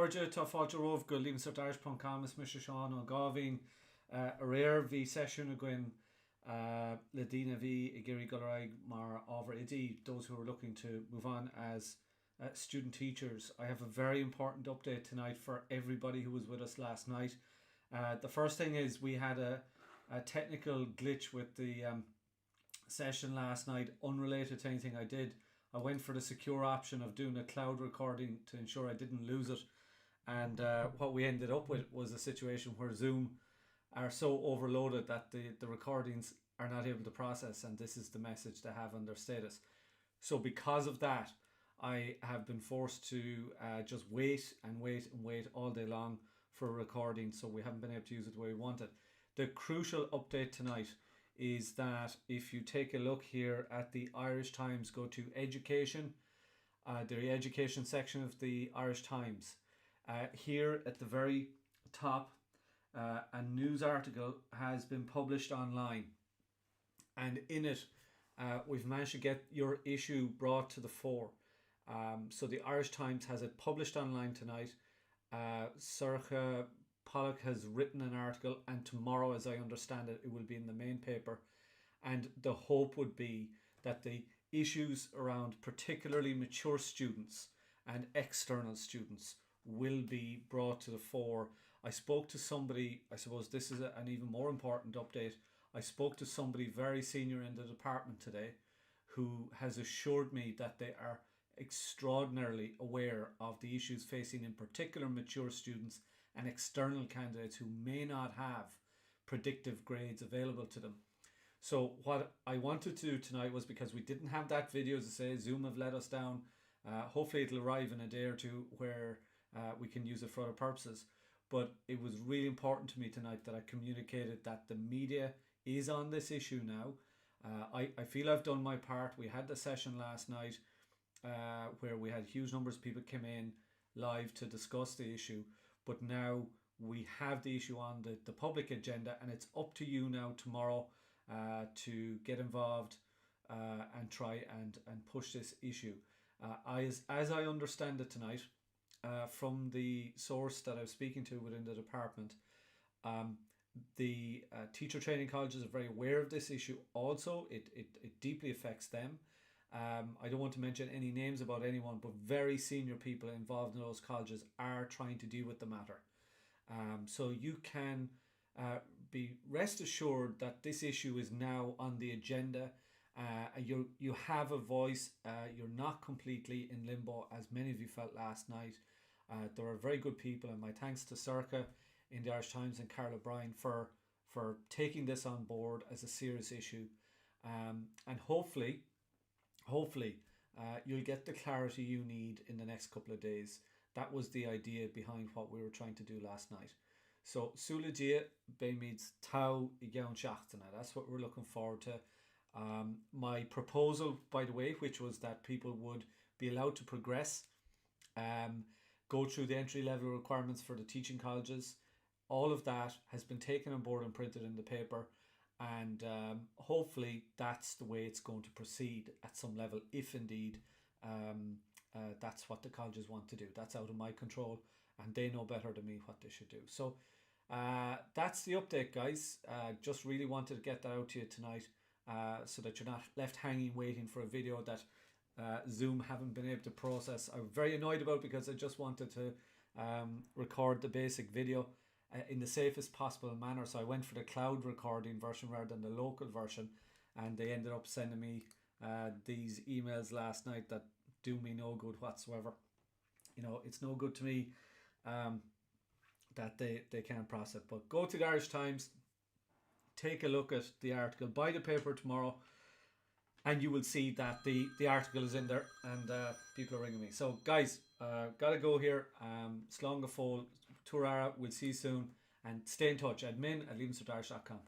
Lorja tá fáilte roh go Leavingcertirish.com is Mr. Sean O'Gavin a rare V session again le Dina V Gary Gulraig mar over Idi, those who are looking to move on as student teachers. I have a very important update tonight for everybody who was with us last night. The first thing is we had a technical glitch with the session last night, unrelated to anything I did. I went for the secure option of doing a cloud recording to ensure I didn't lose it, and what we ended up with was a situation where Zoom are so overloaded that the recordings are not able to process, and this is the message they have on their status. So because of that, I have been forced to just wait all day long for a recording, so we haven't been able to use it the way we wanted. The crucial update tonight is that if you take a look here at the Irish Times, go to education, the education section of the Irish Times. Here at the very top, a news article has been published online, and in it we've managed to get your issue brought to the fore. So the Irish Times has it published online tonight. Sorcha Pollock has written an article, and tomorrow, as I understand it, it will be in the main paper. And the hope would be that the issues around particularly mature students and external students will be brought to the fore. I spoke to somebody, I suppose this is an even more important update. I spoke to somebody very senior in the department today who has assured me that they are extraordinarily aware of the issues facing in particular mature students and external candidates who may not have predictive grades available to them. So what I wanted to do tonight was, because we didn't have that video, as I say, Zoom have let us down. Hopefully it'll arrive in a day or two where we can use it for other purposes. But it was really important to me tonight that I communicated that the media is on this issue now. I feel I've done my part. We had the session last night where we had huge numbers of people came in live to discuss the issue. But now we have the issue on the public agenda, and it's up to you now tomorrow to get involved and try and push this issue. As I understand it tonight, from the source that I was speaking to within the department, the teacher training colleges are very aware of this issue also. It deeply affects them. I don't want to mention any names about anyone, but very senior people involved in those colleges are trying to deal with the matter. So you can be rest assured that this issue is now on the agenda. You have a voice. You're not completely in limbo, as many of you felt last night. There are very good people, and my thanks to Circa in the Irish Times and Carol O'Brien for taking this on board as a serious issue. And hopefully you'll get the clarity you need in the next couple of days. That was the idea behind what we were trying to do last night. So Sula Dia Baymead's Tau Igaun Shachtana. That's what we're looking forward to. My proposal, by the way, which was that people would be allowed to progress, go through the entry level requirements for the teaching colleges. All of that has been taken on board and printed in the paper. And hopefully that's the way it's going to proceed at some level, if indeed that's what the colleges want to do. That's out of my control, and they know better than me what they should do. So that's the update, guys. Just really wanted to get that out to you tonight so that you're not left hanging waiting for a video that Zoom haven't been able to process. I'm very annoyed about it because I just wanted to record the basic video in the safest possible manner, so I went for the cloud recording version rather than the local version, and they ended up sending me these emails last night that do me no good whatsoever. You know, it's no good to me that they can't process it. But go to the Irish Times, take a look at the article, buy the paper tomorrow, and you will see that the article is in there, and people are ringing me. So guys, gotta go here. Slán go fóill, Turara, we'll see you soon, and stay in touch. Admin at Leavingcertirish.com.